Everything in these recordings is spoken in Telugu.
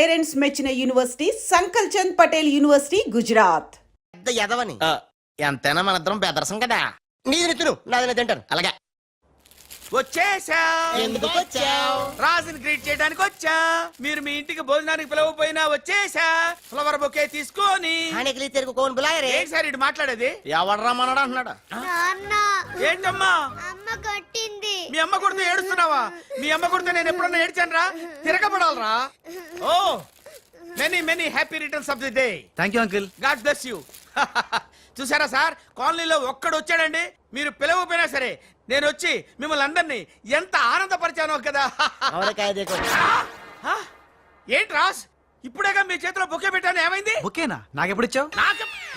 పేరెంట్స్ మెచ్చిన యూనివర్సిటీ సంకల్ చంద్ పటేల్ యూనివర్సిటీ గుజరాత్. పెద్ద ఎదవని ఎంతైనా మన ఇద్దరం బెదరసం కదా. నీది తిను నాది తింటాను. అలాగే వచ్చేసా. ఎందుకు వచ్చావ్? రాజుని గ్రీట్ చేయడానికి వచ్చా. మీరు మీ ఇంటికి భోజనానికి పిలవపోయినా వచ్చేసా. ఫ్లవర్ బొకే తీసుకొని. హానికలి తెరుకు కోన్ బులాయరే. ఏంటి సార్ ఇటు మాట్లాడేది? ఎవడరా మనడా అంటున్నాడు. ఏంటమ్మా అమ్మ కొట్టింది. మీ అమ్మ కొడితే ఏడుస్తున్నావా? మీ అమ్మ కొడితే నేను ఎప్పుడన్నా ఏడ్చాను రా? తిరగబడాలరా. Oh many many happy returns of the day. Thank you uncle. God bless you. చూసారా సార్, కాలనీలో ఒక్కడు వచ్చాడండి, మీరు పిలవపోయినా సరే నేను వచ్చి మిమ్మల్ని అందరినీ ఎంత ఆనందపరిచానో కదా. ఏంటి రాస్, ఇప్పుడేగా మీ చేతిలో బొకే పెట్టాను, ఏమైంది? ఓకేనా? నాకెప్పుడు ఇచ్చావు?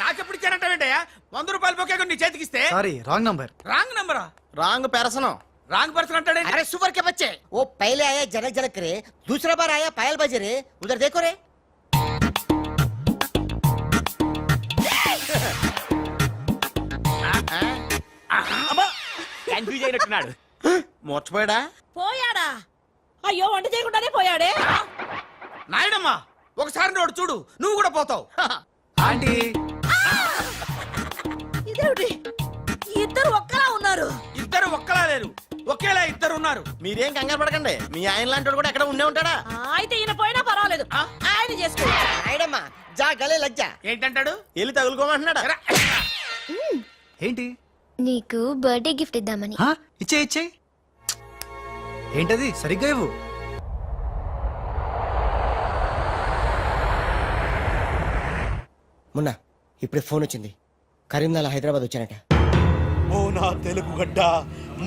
నాకెప్పుడు ఇచ్చానంటావేంటయ్యా? 100 రూపాయల బొకే నీ చేతికిస్తే. Sorry, wrong number. రాంగ్ నంబరా? Wrong person. రాంగ్ పర్సన్ అంటాడే. अरे सुपर के बच्चे, वो पहले आया जनक जनक रे, दूसरा बार आया पायल बजे रे, उधर देखो रे. కన్ఫ్యూజ్ అయినట్టున్నాడు. మోర్చిపోయాడా? పోయాడా? అయ్యో, వంట చేయకుండానే పోయాడే. నాయుడమ్మా, ఒకసారి నోడు చూడు, నువ్వు కూడా పోతావు. ఆంటీ, ఇదేమిటి, ఇద్దరు ఒక్కలా ఉన్నారు. ఇద్దరు ఒక్కలా లేరు, ఒకేలా ఇద్దరు ఉన్నారు. మీరేం కంగారు పడకండి, మీ ఆయన లాంటి వాడు కూడా ఎక్కడ ఉండే ఉంటాడా. అయితే ఈయన పోయినా పర్వాలేదు, ఆయన చేసుకో. నాయుడమ్మా జా గలే లజ్జ. ఏంటంటాడు? వెళ్ళి తగులుకోమంటున్నాడా? ఏంటి? నీకు బర్త్డే గిఫ్ట్ ఇద్దామని. ఇచ్చే ఇచ్చే. ఏంటది? సరిగ్గా ఇవ్వు. మొన్న ఇప్పుడే ఫోన్ వచ్చింది, కరీంనగర్ హైదరాబాద్ వచ్చానట. ఓ నా తెలుగు గడ్డ,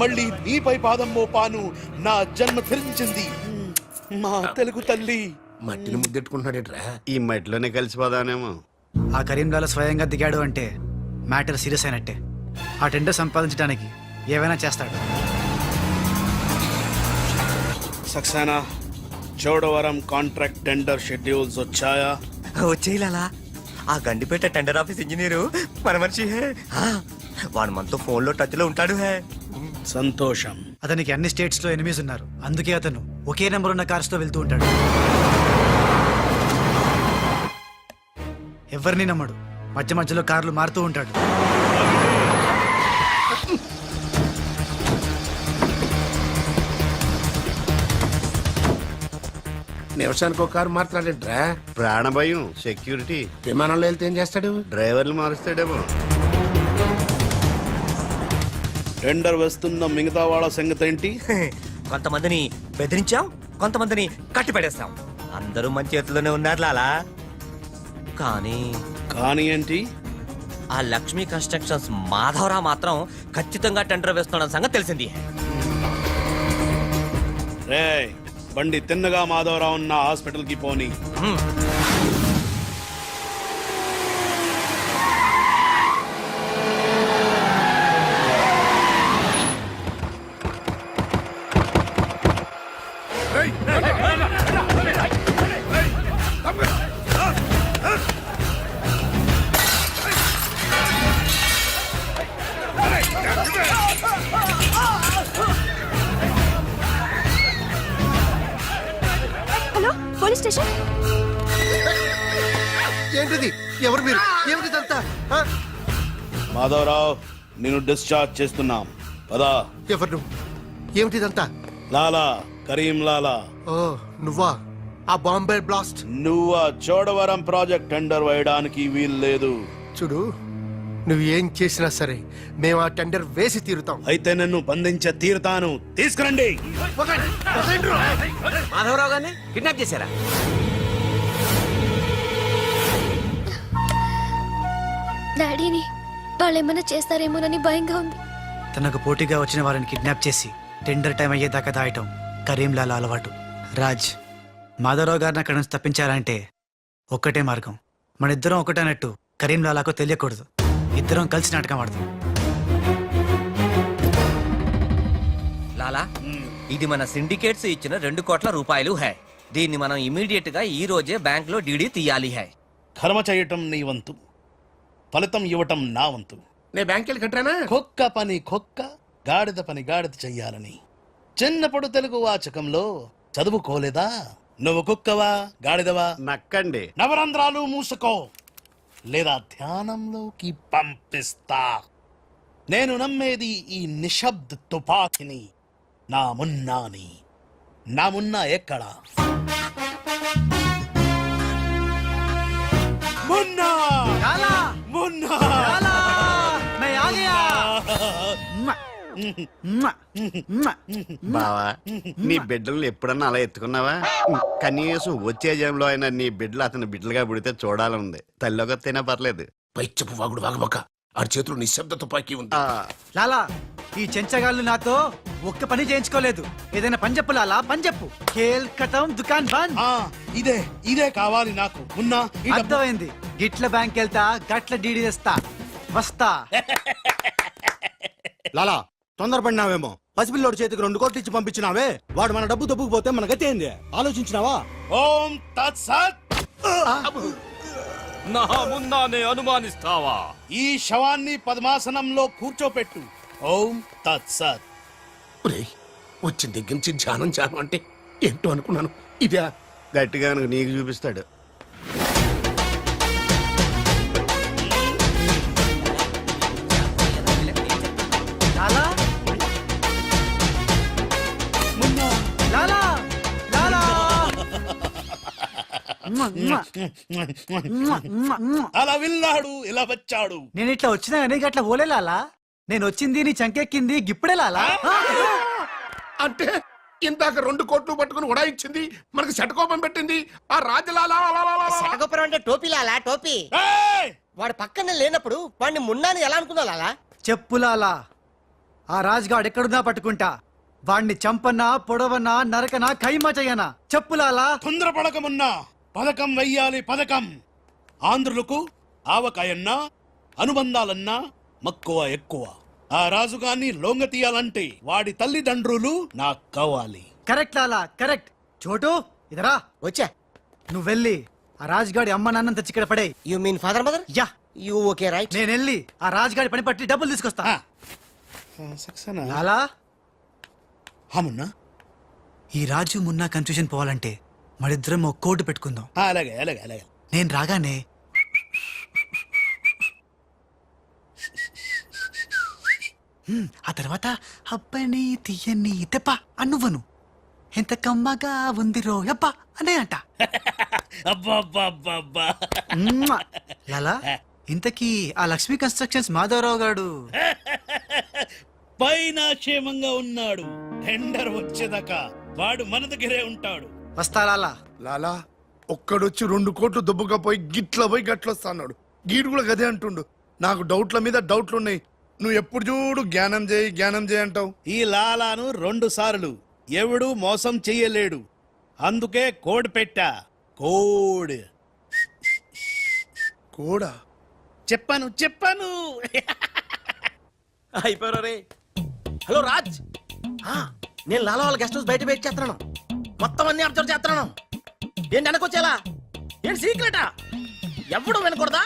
మళ్ళీ నీపై పాదం మోపాను, నా జన్మ ధరించింది మా తెలుగు తల్లి. మట్టిని ముద్దెట్టుకుంటున్నాడేట్రా? ఈ మట్టిలోనే కలిసిపోదానేమో. ఆ కరీంలాల స్వయంగా దిగాడు అంటే మ్యాటర్ సీరియస్ అయినట్టే. ఆ టెండర్ సంపాదించడానికి ఏవైనా చేస్తాడు. Saxena, Chodavaram contract tender schedules వచ్చాయా? వచ్చేయాలా? ఆ గండిపేట టెండర్ ఆఫీస్ ఇంజనీరు మన మనిషి హే. వాడు మనతో ఫోన్ లో టచ్ లో ఉంటాడు హే. సంతోషం. అతనికి అన్ని స్టేట్స్ లో ఎనిమీస్ ఉన్నారు, అందుకే అతను ఒకే నెంబర్ ఉన్న కార్స్ తో వెళ్తూ ఉంటాడు. ఎవరిని నమ్మడు, మధ్య మధ్యలో కార్లు మారుతూ ఉంటాడు. నిమిషానికి ఒక కారు మాట్లాడేట్రా? ప్రాణభయం, సెక్యూరిటీ. విమానంలో వెళ్తే ఏం చేస్తాడు? డ్రైవర్లు మారుస్తాడేమో. టెండర్ వేస్తున్న మిగతా వాళ్ళ సంగతి ఏంటి? కొంతమందిని బెదిరించాం, కొంతమందిని కట్టి పడేస్తాం. అందరూ మన చేతిలోనే ఉన్నారు లాలా. కానీ ఏంటి? ఆ లక్ష్మీ కన్స్ట్రక్షన్స్ మాధవరావు మాత్రం ఖచ్చితంగా టెండర్ వేస్తున్న సంగతి తెలిసింది. రే, బండి తిన్నగా మాధవరావు ఉన్న హాస్పిటల్ కి పోని. Hello, police station. ఏంటిది? ఎవరు మీరు? ఏమిటిదంతా? మాధవరావు, నేను డిశ్చార్జ్ చేస్తున్నాం. పదా. ఎవరు నువ్వు? ఏమిటిదంతా? లాలా, కరీం లాలా. ఓ నువ్వా? ఆ బాంబే బ్లాస్ట్. నువ్వు ఆ చోడవరం ప్రాజెక్ట్ టెండర్ వేయడానికి వీలు లేదు. చూడు, నువ్వు ఏం చేసినా సరే మేము ఆ టెండర్ వేసి తీరుతాం. అయితే నన్ను బంధించ తీరుతాను. తీసుకురండి. మాధవరావు గారిని కిడ్నాప్ చేశారా? డాడీని వాళ్ళేమన్నా చేస్తారేమోనని భయంగా ఉంది. తనకు పోటీగా వచ్చిన వారిని కిడ్నాప్ చేసి టెండర్ టైం అయ్యేదాకా దాయటం కరీంలాల అలవాటు. రాజ్, మాధవరావు గారిని అక్కడి నుంచి తప్పించాలంటే ఒక్కటే మార్గం. మన ఇద్దరం ఒకటన్నట్టు కరీంలాలాకు తెలియకూడదు. ఇద్దరం కలిసి నాటకం ఆడదాం. లాలా, ఇది మన సిండికేట్స్ ఇచ్చిన 2 కోట్ల రూపాయలు హై. దీన్ని మనం ఇమీడియట్ గా ఈ రోజే బ్యాంక్ లో డీడీ తీయాలి హై. కర్మ చేయటం నీ వంతు, ఫలితం ఇవ్వటం నా వంతు. నేను బ్యాంక్ వెళ్ళి కట్టానా? కుక్క పని కుక్క, గాడిద పని గాడిద చెయ్యాలని చిన్నప్పుడు తెలుగు వాచకంలో చదువుకోలేదా? నువ్వు కుక్కవా గాడిదవా? నక్కండి. నవరంధ్రాలు మూసుకో లేదా ధ్యానంలోకి పంపిస్తా. నేను నమ్మేది ఈ నిశ్శబ్ద తుపాకిని. నా మున్నాని. నా మున్నా ఎక్కడా? మున్నా లాలా మున్నా లాలా मैं आ गया బావా నీ బిడ్డలను ఎప్పుడన్నా అలా ఎత్తుకున్నావా? కనీసం వచ్చే జంలో అయినా నీ బిడ్డలు అతని బిడ్డలుగా పుడితే చూడాలనుంది. తల్లిలోకొత్తైనా పర్లేదు. పై చెప్పు వాగుడు వాగబక్క. ఆడి చేతిలో నిశ్శబ్ద తుపాకీ ఉంది. లాలా ఈ చెంచగాళ్ళు నాతో ఒక్క పని చేయించుకోలేదు. ఏదైనా పని చెప్పు లాలా, పని చెప్పు. ఖేల్ ఖతం దుకాన్ బంద్. ఇదే ఇదే కావాలి నాకు. మున్నా ఈ డబ్బు- అర్థమైంది. గిట్ల బ్యాంక్ వెళ్తా, గట్ల డీడీ తెస్తా, వస్తా. లాలా తొందరపడినావేమో. పసిపిల్లోడి చేతికి 2 కోట్లు ఇచ్చి పంపించినావే, వాడు మన డబ్బు దబ్బుకుపోతే మన గతి ఏంది ఆలోచించినావా? ఓం తత్సత్. నా మున్నానే అనుమానిస్తావా? ఈ శవాన్ని పద్మాసనంలో కూర్చోపెట్టు. ఓం తత్సత్. వచ్చిన దగ్గర నుంచి ధ్యానం ధ్యానం అంటే ఏంటో అనుకున్నాను. ఇదే గట్టిగా నీకు చూపిస్తాడు. లాలా లాలా లాలా అలా విన్నాడు, ఇలా వచ్చాడు. నేను ఇట్లా వచ్చినా కానీ గట్ల ఓలే లాలా. నేను వచ్చింది నీ చంకెక్కింది గిప్పుడే లాలా. అంటే ఇందాక 2 కోట్లు పట్టుకుని ఉడాయించింది, మనకి శటకోపం పెట్టింది ఆ రాజలాలా. శటగొప్పరం అంటే టోపీ లాలా, టోపీ. ఏయ్! వాడు పక్కనే లేనప్పుడు వాడిని మున్నాని ఎలా అనుకున్నా లాలా? చెప్పు లాలా. ఆ రాజుగాడు ఎక్కడున్నా పట్టుకుంటా. వాణ్ణి చంపనా, పొడవనా, నరకనా, ఖైమా చెయ్యనా? చెప్పు లాలా. తొందరపడకమున్నా. పథకం వెయ్యాలి, పథకం. ఆంధ్రులకు ఆవకాయన్నా అనుబంధాలన్నా మక్కువ ఎక్కువ. ఆ రాజుగాన్ని లొంగ తీయాలంటే వాడి తల్లిదండ్రులు నాకు కావాలి. కరెక్ట్ లాలా, కరెక్ట్. చోటు ఇదరా. వచ్చా. నువ్వు వెళ్ళి ఆ రాజుగాడి అమ్మ నాన్నంత తెచ్చి ఇక్కడ పడే. You mean father mother? Yeah, you okay right. నేను వెళ్ళి ఆ రాజుగాడి పని పట్టి డబ్బులు తీసుకొస్తా. సక్సేనా? లాలా, మున్నా ఈ రాజు మున్నా కన్ఫ్యూజన్ పోవాలంటే మరిద్దరం ఒక కోటు పెట్టుకుందాం. అలాగే అలాగే అలాగే. నేను రాగానే ఆ తర్వాత అబ్బని తీయని తెప్ప అన్నువ్వను. ఎంత కమ్మగా ఉంది రోయప్ప అనే అంట. అబ్బా మ్మ్. లాలా, ఇంతకీ ఆ లక్ష్మీ కన్స్ట్రక్షన్స్ మాధవరావు గాడు పైన క్షేమంగా ఉన్నాడు. టెండర్ వచ్చేదాకా వాడు మన దగ్గరే ఉంటాడు. వస్తా లాలా. లాలా ఒక్కడొచ్చి 2 కోట్లు దుబ్బగా పోయి గిట్ల పోయి గట్లొస్తాడు. గీడు కూడా గదే అంటుండు. నాకు డౌట్ల మీద డౌట్లున్నాయి. నువ్వు ఎప్పుడు చూడు జ్ఞానం చేయి అంటావు. ఈ లాలాను 2 సార్లు ఎవడు మోసం చెయ్యలేడు. అందుకే కోడ్ పెట్టా. కోడ్ కూడా చెప్పాను. అయిపోయారు రే. హలో రాజ్. నేను లాలా వాళ్ళ గెస్ట్ హౌస్ బయట వెయిట్ చేస్తున్నాను. మొత్తం అన్ని అబ్జర్వ్ చేస్తున్నాను. ఏంటి వెనకొచ్చేలా? ఏంటి సీక్రెటా? ఎవడు వినకూడదా?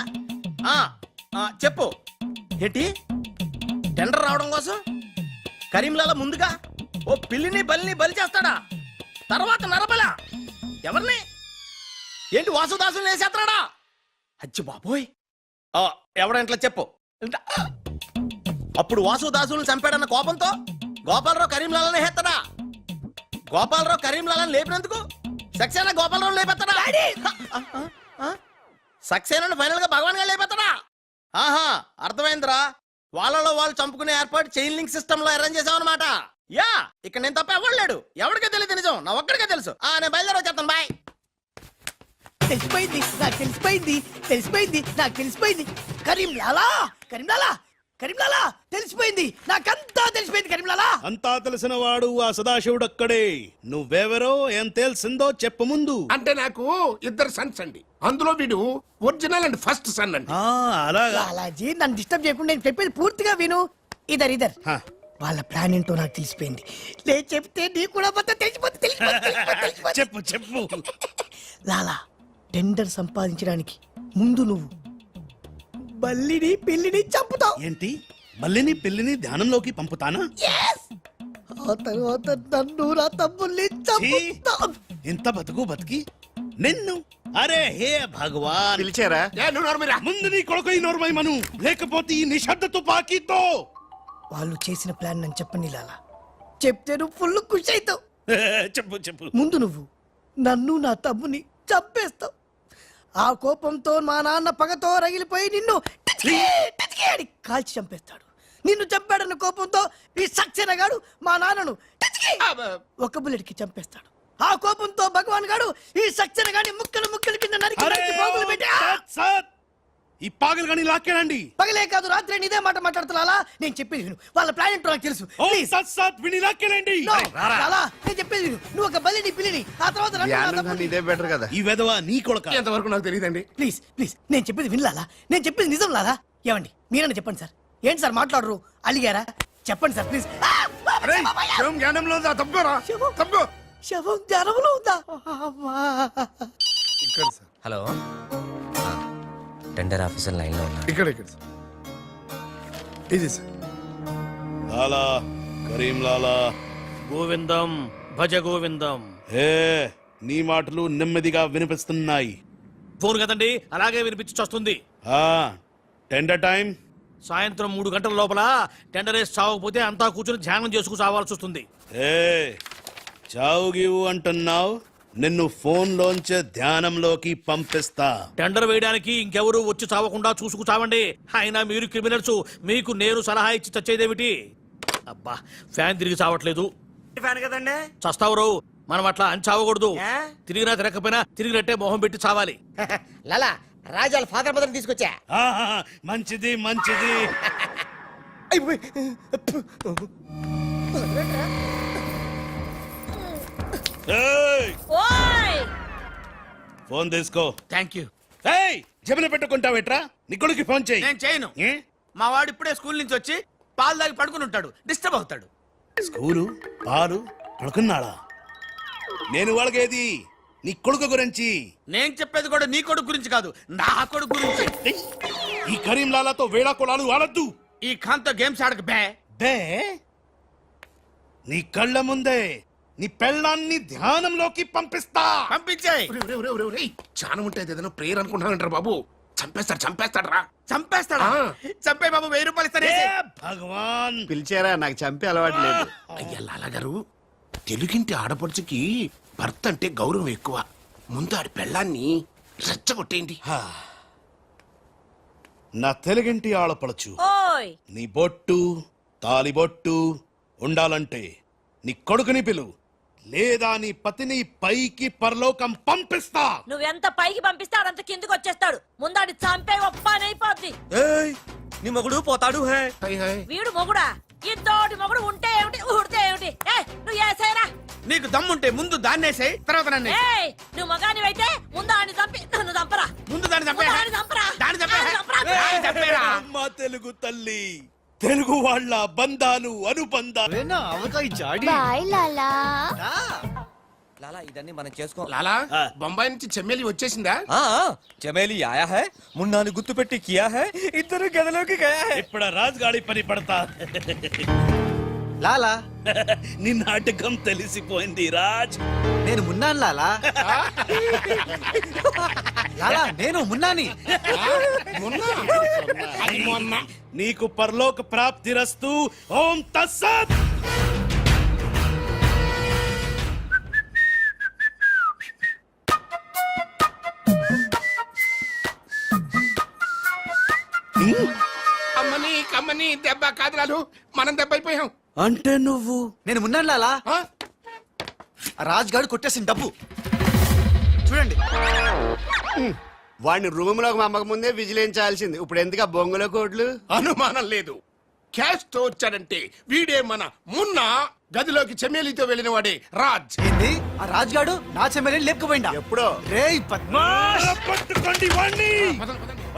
చెప్పు. ఏంటి టెండర్ రావడం కోసం కరీంలాలా ముందుగా ఓ పిల్లిని బలిని బలి చేస్తాడా? తర్వాత నరబల ఎవరిని? ఏంటి వాసుదాసుని వేసేస్తాడా? అచ్చి బాబోయ్. ఎవడంట్లా చెప్పు. అప్పుడు వాసుదాసుని చంపాడన్న కోపంతో గోపాలరావు కరీంలాలని హేస్తాడా? గోపాలరావు కరీంలాలని లేపినందుకు సక్సేనా గోపాలరావు లేపెత్తాడా? సక్సేనా ఫైనల్ గా భగవాన్ గా లేపెత్తాడా? ఆహా, అర్థమైందిరా. వాళ్ళలో వాళ్ళు చంపుకునే ఏర్పాటు చైన్ లింక్ సిస్టమ్ లో అరేంజ్ చేసామన్నమాట. యా, ఇక్కడ నేను తప్ప ఎవడు లేడు. ఎవరికే తెలియదు నిజం, నా ఒక్కడికే తెలుసు. నేను బయలుదేరి వచ్చేస్తాను. బాయ్. తెలిసిపోయింది నాకు, తెలిసిపోయింది నాకు, తెలిసిపోయింది. కరీంలాలా తెలిసిపోయింది నాకంతా, తెలిసిపోయింది కరీంలాలా. అంతా తెలిసిన వాడు ఆ సదాశివుడు అక్కడే. నువ్వెవరో ఏం తెలిసిందో చెప్పు ముందు. అంటే నాకు 2 సన్స్ అండి. అందులో వీడు ఒరిజినల్ అండ్ ఫస్ట్ సన్ అండి. అలాగా. లాలాజీ నన్ను డిస్టర్బ్ చేయకుండా నేను చెప్పేది పూర్తిగా విను. ఇదర్ వాళ్ళ ప్లాన్ ఏంటో నాకు తెలిసిపోయింది. చెప్తే నీకు కూడా మొత్తం తెలిసిపోతుంది. చెప్పు. లాలా, టెండర్ సంపాదించడానికి ముందు నువ్వు బల్లిని పిల్లిని చంపుతావు. ఏంటి? మల్లిని పిల్లిని ధ్యానంలోకి పంపుతానా? ఆ తర్వాత నన్ను నా తమ్ముల్ని చంపుతావు. ఇంత బతుకు బతికి నిన్ను అరే హే భగవాన్ పిలిచారా ముందు నీ కొడుకు ఈ నోర్మై మను లేకపోతే ఈ నిశ్శబ్ద తుపాకీతో వాళ్ళు చేసిన ప్లాన్ నన్ను చెప్పని లాలా చెప్తే నువ్వు ఫుల్ ఖుషి అవుతావు. చెప్పు చెప్పు ముందు నువ్వు నన్ను నా తమ్ముని చంపేస్తావు. ఆ కోపంతో మా నాన్న పగతో రగిలిపోయి నిన్ను టిచ్కి టిచ్కి అని కాల్చి చంపేస్తాడు. నిన్ను చంపాడన్న కోపంతో ఈ సక్సేనా గాడు మా నాన్నను టిచ్కి ఒక బుల్లెట్కి చంపేస్తాడు. ఆ కోపంతో భగవాన్ గాడు ఈ సక్సేనా గాని ముక్కలు ముక్కలు కింద నరికి అరే నరికి పోగులు పెట్టి సత్ సత్ ఈ పాగలు కానీ లాక్కేనండి పగలే కాదు రాత్రి ఇదే మాట మాట్లాడుతున్నా. నేను చెప్పేది విను. వాళ్ళ ప్లాన్ ఏంటో నాకు తెలుసు. ఓ Please. సత్ సత్ విని లాక్కేనండి No, లాలా, నేను చెప్పేది విను. నువ్వు ఒక బలిని పిల్లిని ఆ తర్వాత నన్ను నా తమ్ముడిని- ఇదే బెటర్ కదా. ఈ వెధవ నీ కొడుక ఎంతవరకు నాకు తెలియదండి. ప్లీజ్ ప్లీజ్ నేను చెప్పేది వినలాలా. నేను చెప్పేది నిజం లాలా. ఏమండి మీరన్నా చెప్పండి సార్. ఏంటి సార్ మాట్లాడరు? అలిగారా? చెప్పండి సార్ ప్లీజ్. అరే శవం జ్ఞానంలో ఉందా? తప్పుకోరా తప్పుకో. శవం జ్వరంలో ఉందా? అమ్మా. ఇక్కడ sir hello tender officer line లో ఉన్నా. ఇక్కడ ఇక్కడ సార్ ఇది సార్. లాలా కరీం లాలా గోవిందం భజ గోవిందం. హే నీ మాటలు నెమ్మదిగా వినిపిస్తున్నాయి. ఫోన్ కదండి, అలాగే వినిపించి వస్తుంది. ఆ టెండర్ టైం సాయంత్రం 3 గంటల లోపల టెండర్ వేసి చావకపోతే అంతా కూర్చొని ధ్యానం చేసుకు చావాల్సి వస్తుంది. ఏ చావు గీవు అంటున్నావు, నిన్ను ఫోన్ లోంచే ధ్యానంలోకి పంపిస్తా. టెండర్ వేయడానికి ఇంకెవరు వచ్చి చావకుండా చూసుకు చావండి. అయినా మీరు క్రిమినల్స్, మీకు నేను సలహా ఇచ్చి చచ్చేదేమిటి? అబ్బా ఫ్యాన్ తిరిగి చావట్లేదు. ఫ్యాన్ కదండి. చస్తావరు, మనం అట్లా అని చావకూడదు. తిరిగినా తిరగకపోయినా తిరిగినట్టే మొహం పెట్టి చావాలి. లాలా రాజాల ఫాదర్ మదర్ తీసుకొచ్చా. ఆహా, మంచిది మంచిది. ఏయ్, ఫోన్ తీసుకో. Thank you. ఏయ్ జమిన పెట్టుకుంటావేట్రా? నీ కొడుకు ఫోన్ చేయి. నేను చేయను. ఏ? మా వాడు ఇప్పుడే స్కూల్ నుంచి వచ్చి పాలు తాగి పడుకుని ఉంటాడు. డిస్టర్బ్ అవుతాడు. స్కూలు పాలు పడుకున్నాడా? నేను వాళ్ళకేది నీ కొడుకు గురించి. నేను చెప్పేది కూడా నీ కొడుకు గురించి కాదు, నా కొడుకు గురించి. ఏయ్, ఈ కరీం లాలాతో వేళా కొలాలు ఆడద్దు. ఈ ఖాన్తో గేమ్స్ ఆడక బే. బే నీ కళ్ళ ముందే నీ పెళ్ళాన్ని ధ్యానంలోకి పంపిస్తా. పంపించేయ్. చాలా ఉంటాయి ఏదైనా ప్రేయర్ అనుకుంటానంటారు బాబు. చంపేస్తాడు రా. చంపేస్తాడా? చంపే బాబు 1000 రూపాయలు ఇస్తానే. ఏ భగవాన్ పిలిచారా? నాకు చంపే అలవాటు లేదు. అయ్యా లాలగారు, తెలుగింటి ఆడపడుచుకి భర్త అంటే గౌరవం ఎక్కువ. ముందు ఆడి పెళ్ళాన్ని రెచ్చగొట్టేయండి. నా తెలుగింటి ఆడపడచ్చు నీ బొట్టు తాలిబొట్టు ఉండాలంటే నీ కొడుకుని పిలు, లేదా నీ పతిని పైకి పరలోకం పంపిస్తా. నువ్వెంత పైకి పంపిస్తే ఆడంత కిందకి వచ్చేస్తాడు. ముందాడి చంపే ఒప్పనైపోద్ది. ఏయ్ నీ మొగుడు పోతాడు హే. వీడు మొగుడా? ఇంతోటి మొగుడు ఉంటే ఏమిటి, ఊడితే ఏమిటి? నువ్వు ఏసైనా నీకు దమ్ముంటే ముందు దాన్నేసేయ్, తర్వాత నన్ను వేసేయ్. నువ్వు మగానివైతే ముందు ఆడిని చంపి నన్ను చంపరా. ముందు దాన్ని చంపే. ముందు ఆడిని చంపరా. దాన్ని చంపే. ఆడిని చంపరా. దాన్ని చంపేరా. అమ్మ తెలుగు తల్లి, తెలుగు వాళ్ళ బంధాలు అనుబంధాలు. బాయ్ లాలా. లాలా ఇదన్నీ మనం చేసుకో. లాలా బొంబాయి నుంచి చెమ్మేలి వచ్చేసిందా? ఆ, చమేలి ఆయా హై, మున్నాని గుర్తు పెట్టి కియా హై, ఇద్దరు గదిలోకి గయా హై. ఇప్పుడు రాజుగాడి పని పడతా. లాలా నీ నాటకం తెలిసిపోయింది రాజ్. నేను మున్నాను లాలా. లాలా నేను మున్నాని. నీకు పరలోక ప్రాప్తిరస్తు. ఓం తస్సత్. అమ్మని కమ్మని దెబ్బ కాదురాలు, మనం దెబ్బ అయిపోయాం. అంటే నువ్వు నేను మున్నాను లాలా. రాజ్ గారు కొట్టేసిన డబ్బు చూడండి. వాడిని రూమ్ లోకి మమ్మక ముందే విజిలించాల్సింది. ఇప్పుడు ఎందుకు బొంగుల కోట్లు? అనుమానం లేదు. క్యాష్ తో వచ్చాడంటే వీడే మన మున్న. గదిలోకి చెమ్మేలితో వెళ్ళిన వాడే రాజ్. ఏంది ఆ రాజ్ గాడు నా చెమ్మెల్ని లేపుకుపోయిందా? ఎప్పుడో రేయ్ పద్మాష్. పట్టుకోండి వాణ్ణి.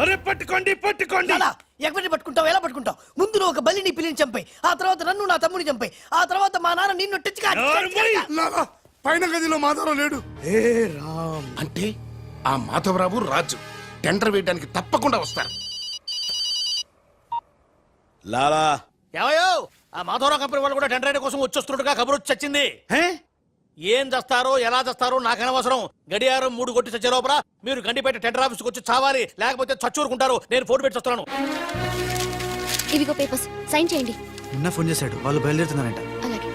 అరే పట్టుకోండి పట్టుకోండి. లాలా, ఎక్కడిని పట్టుకుంటావు? ఎలా పట్టుకుంటావు? ముందు నువ్వు ఒక బలిని పిల్లిని చంపాయి, ఆ తర్వాత నన్ను నా తమ్ముని చంపాయి, ఆ తర్వాత మా నాన్న నిన్ను టిచ్చుగా లాలా, పైన గదిలో మాధవరావు లేడు. హే రామ్. అంటే ఆ మాధవరావు రాజు టెండర్ వేయడానికి తప్పకుండా వస్తారు. లాలా ఏమయ్యో, ఆ మాధవరావు కంపెనీ వాళ్ళు కూడా టెండర్ కోసం వచ్చేస్తున్నట్టుగా కబురు వచ్చి వచ్చింది. హే ఏం చేస్తారో ఎలా చేస్తారో నాకు అనవసరం. గడియారం 3 కొట్టి చచ్చే లోపల మీరు గండిపేట టెండర్ ఆఫీస్కి వచ్చి చావాలి, లేకపోతే చచ్చూరుకుంటారు. నేను ఫోన్ పెట్టి వస్తున్నాను. ఇవిగో పేపర్స్ సైన్ చేయండి. నిన్న ఫోన్ చేశాడు, వాళ్ళు బయలుదేరుతున్నారంట. అలాగే.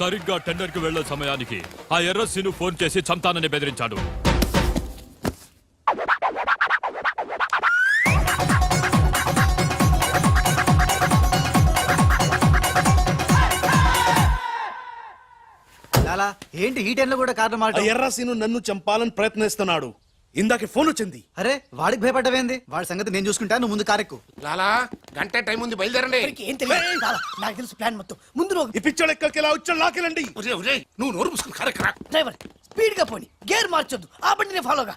సరిగ్గా టెండర్ కి వెళ్లే సమయానికి ఆ ఎర్రస్సీను ఫోన్ చేసి చంతానని బెదిరించాడు. లాలా ఏంటి ఈ టైంలో కూడా కారణం మాట? ఎర్రసీను నన్ను చంపాలని ప్రయత్నిస్తున్నాడు. ఇందాక ఫోన్ వచ్చింది. అరే వాడికి భయపడ్డవేంది? వాడి సంగతి నేను చూసుకుంటా, నువ్వు ముందు కారెక్కు. లాలా గంట టైం ఉంది, బయలుదేరండి. వీడికి ఏం తెలియదు చాలా. నాకు తెలుసు ప్లాన్ మొత్తం. ముందు నువ్వు ఈ పిచ్చోడు ఎక్కడికి ఇలా వచ్చాడు, లాకెళ్ళండి. నువ్వు నోరు పుసుకుని కరెక్ట్. డ్రైవర్ స్పీడ్ గా పోని, గేర్ మార్చొద్దు, ఆ బండిని ఫాలోగా.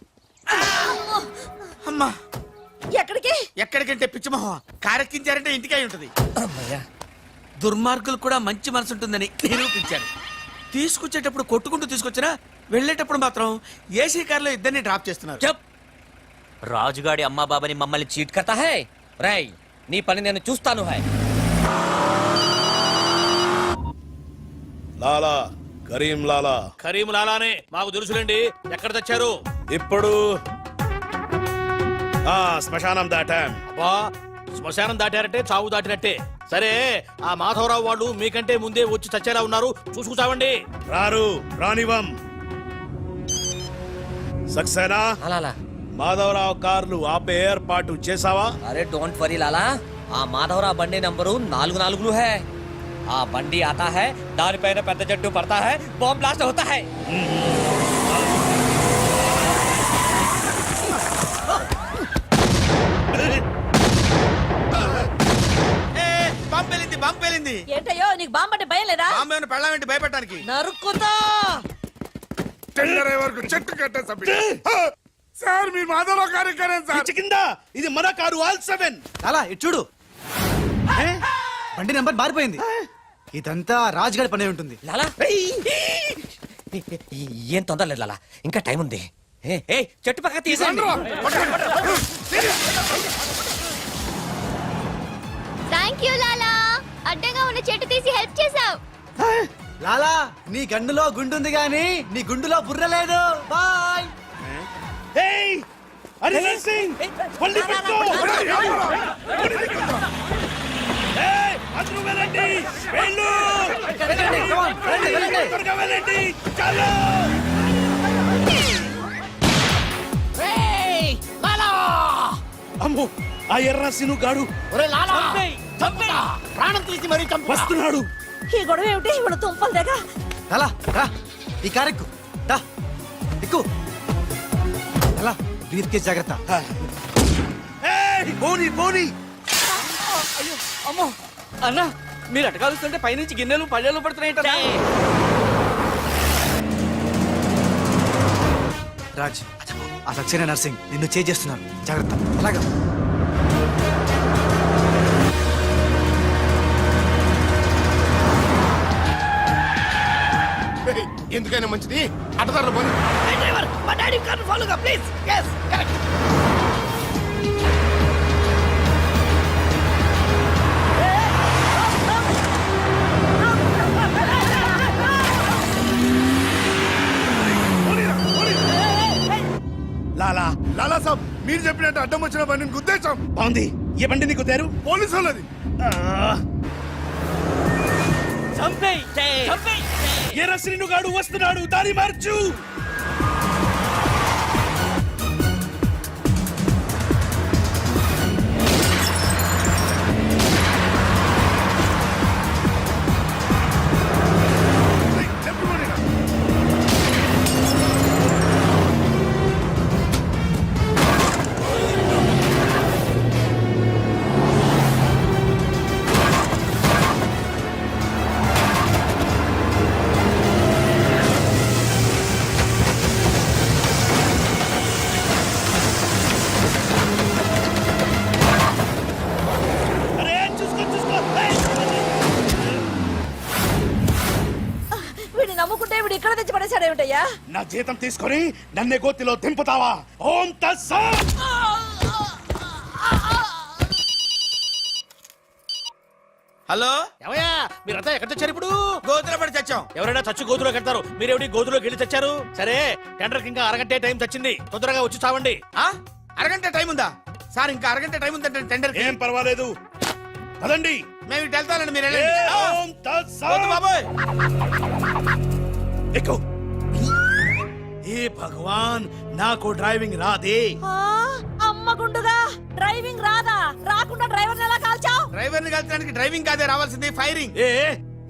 అమ్మా ఎక్కడికి? ఎక్కడికంటే పిచ్చిమోహం కారెక్కించారంటే ఇంటికి అయి ఉంటది. దుర్మార్గులు కూడా మంచి మనసు ఉంటుందని నిరూపించారు. తీసుకొచ్చేటప్పుడు కొట్టుకుంటూ తీసుకొచ్చినా వెళ్ళేటప్పుడు మాత్రం ఏసీ కార్లో ఇద్దరిని డ్రాప్ చేస్తున్నారు. చెప్ రాజుగాడి అమ్మా బాబాని మమ్మల్ని చీట్ కర్తా హై. రై నీ పని నేను చూస్తాను హై. లాలా కరీం లాలా. కరీం లాలానే మాకు తెలుసులేండి. ఎక్కడ తెచ్చారు? ఇప్పుడు శ్మశానం దాటాం. అబ్బా, శ్మశానం దాటారంటే చావు దాటినట్టే. సరే, ఆ మాధవరావు వాళ్ళు మీకంటే ముందే వచ్చి చచ్చేలా ఉన్నారు, చూసుకుంటామండి. రారు, రానివం. సక్సేనా లాలా మాధవరావు కార్లు ఆపే ఏర్పాటు చేసావా? అరే డోంట్ వరీ లాలా, ఆ మాధవరావు బండి నంబరు 44 హై. ఆ బండి ఆతా హై, దానిపైన పెద్ద జట్టు పడతా హై, బాంబ్ బ్లాస్ట్ హోతా హై. బాంబేలింది. ఏంటయ్యో నీకు బాంబు అంటే భయం లేదా? బాంబే పెళ్ళామేంటి భయపెట్టడానికి? నరుక్కుతా. చెట్టు కట్టేసి సార్, మీ మాధవరావు గారి పిచ్చి కింద ఇది మన కారు ఆల్-7. లాలా ఇటు చూడు, బండి నెంబర్ మారిపోయింది. ఇదంతా రాజుగాడి పని ఉంటుంది. లాలా ఏం తొందర లేదు లాలా, ఇంకా టైం ఉంది. ఏ చెట్టు పక్క తీసేయండి. థ్యాంక్ యూ లాలా, అడ్డంగా ఉన్న చెట్టు తీసి హెల్ప్ చేసావు. లాలా నీ గన్నులో గుండుంది గాని నీ గుండులో బుర్ర లేదు. బాయ్. అమ్మో, ఆ ఎర్రసీను గాడు ప్రాణం తీసి మరీ వస్తున్నాడు. ఈ గొడవ ఏమిటి? ఇప్పుడు తుంపలు దగ్గర లాలా రా, ఈ కారెక్కు దా, ఎక్కు. లాలా బ్రీఫ్ కేస్ జాగ్రత్త. పోనీ పోనీ. అమ్మో అన్నా, మీరు అటకాలుస్తుంటే పైనుంచి గిన్నెలు పళ్ళెలు పడుతున్నాయి. రాజ్, ఆ సక్సేనా నర్సింగ్ నిన్ను చేస్తున్నారు, జాగ్రత్త. అలాగా ఎందుకైనా మంచిది అటదారులు పోనీ. డ్రైవర్ మా డాడీ కార్ని ఫాలోగా please. yes correct. Lala Lala సాబ్, మీరు చెప్పినట్టు అడ్డం వచ్చిన బండిని గుద్దేశాం. బాగుంది. ఏ బండిని గుద్దారు? పోలీసు వాళ్ళది. ఎర్రసీను గాడు వస్తున్నాడు, దారి మార్చు. వీడిని నమ్ముకుంటే వీడు ఇక్కడ తెచ్చి పడేశాడేమిటయ్యా? నా జీతం తీసుకొని నన్నే గోతిలో దింపుతావా? ఓం తస్సత్. హలో ఏమయ్యా మీరంతా ఎక్కడ తెచ్చారు ఇప్పుడు? గోతులో పడి చచ్చాం. ఎవరైనా చచ్చి గోతులోకి వెళ్తారు, మీరేమిటి గోతులోకి వెళ్ళి తెచ్చారు? సరే టెండర్ ఇంకా అరగంటే టైం తెచ్చింది, తొందరగా వచ్చి చావండి. ఆ? అరగంట టైం ఉందా సార్? ఇంకా అరగంట టైం ఉందంటే టెండర్ ఏం పర్వాలేదు పదండి. మేము ఇటు వెళ్తానండి, మీరు వెళ్ళండి. ఓం తత్సత్. వద్దు బాబోయ్. ఎక్కు. ఏ భగవాన్ నాకు డ్రైవింగ్ రాదే. ఆ, అమ్మ గుండుగా డ్రైవింగ్ రాదా? రాకుండా డ్రైవర్ ఎలా కాల్చావు? డ్రైవర్ని కలిసడానికి డ్రైవింగ్ కాదే రావాల్సింది, ఫైరింగ్. ఏ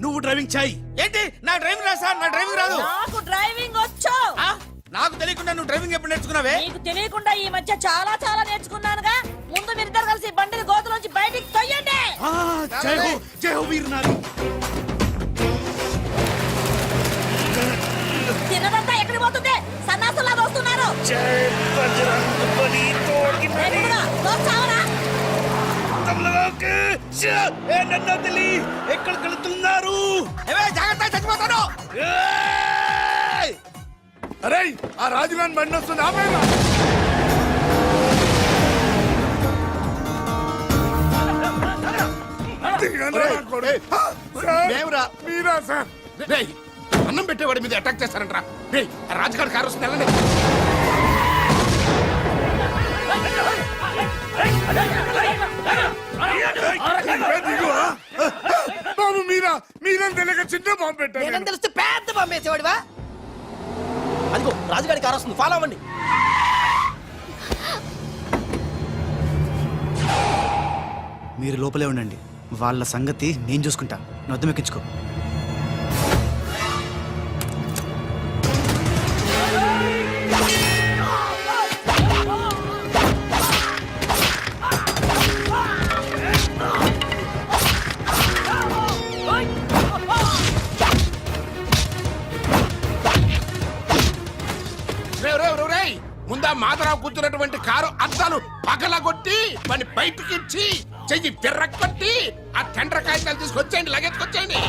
నువ్వు డ్రైవింగ్ చేయి. ఏంటి నా డ్రైవింగ్ రాదు సార్, నా డ్రైవింగ్ రాదు. నాకు డ్రైవింగ్ వచ్చు. ఆ? నాకు తెలియకుండా నువ్వు డ్రైవింగ్ ఎప్పుడు నేర్చుకున్నావే? నీకు తెలియకుండా ఈ మధ్య చాలా చాలా నేర్చుకున్నానుగా. ముందు మీరిద్దరు కలిసి బండిని గోతులోంచి బయటికి తొయ్యండి. ఆ, జై హో వీర్ నారి. తిన్నదంతా ఎక్కడికి పోతుంది? సన్నాసుల్లాగా వస్తున్నారు. రేపుడుగా, తోచావరా? ఎక్కడికి వెళ్తున్నారు? ఏవే, జాగ్రత్త, చచ్చిపోతాను. అరే ఆ రాజుగాని బండి వస్తుంది ఆపేరా. మేమురా. మీరా సార్? అన్నం పెట్టేవాడి మీద అటాక్ చేస్తారంట్రా. రాజుగారి కారు వస్తుంది, వెళ్ళండి. దిగువా? బాబు మీరా? మీరని తెలియక చిన్న బాంబు పెట్టాను. నేనేం తెలిస్తే పెద్ద పంపేసేవాడివా? అదిగో రాజుగారి కారు వస్తుంది, ఫాలో అవ్వండి. మీరు లోపలే ఉండండి, వాళ్ళ సంగతి నేను చూసుకుంటా. నొద్దం ఎక్కించుకో. ముందా మాధరావు కూర్చున్నటువంటి కారు అద్దాలు పగలగొట్టి మన బయటికి ఇచ్చి చెయ్యి తిర్రకొట్టి ఆ టెండర్ కాగితాలు తీసుకొచ్చేయండి, లగెత్తుకొచ్చేయండి.